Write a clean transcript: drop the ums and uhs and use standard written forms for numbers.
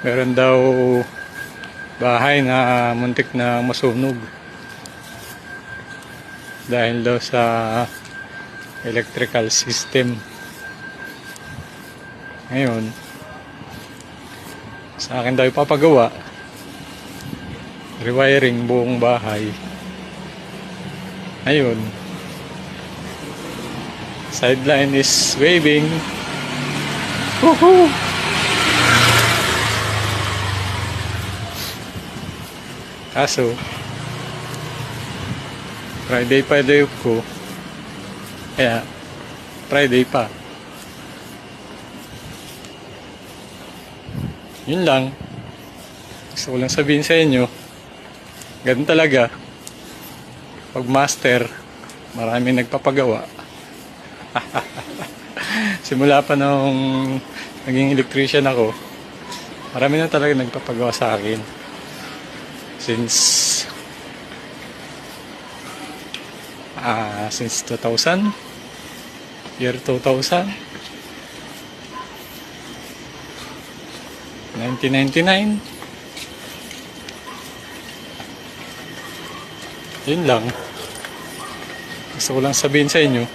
Meron daw bahay na muntik na masunog dahil daw sa electrical system. Ngayon, sa akin daw ipapagawa, rewiring buong bahay. Ayun, sideline is waving. Woohoo! Kaso Friday pa day off ko, kaya Friday pa. Yun lang. Gusto ko lang sabihin sa inyo, ganun talaga. Pag master, marami nagpapagawa. Simula pa nung naging electrician ako, marami na talaga nagpapagawa sa akin. Since 2000, year 2000, 1999. Yun lang. Gusto ko lang sabihin sa inyo,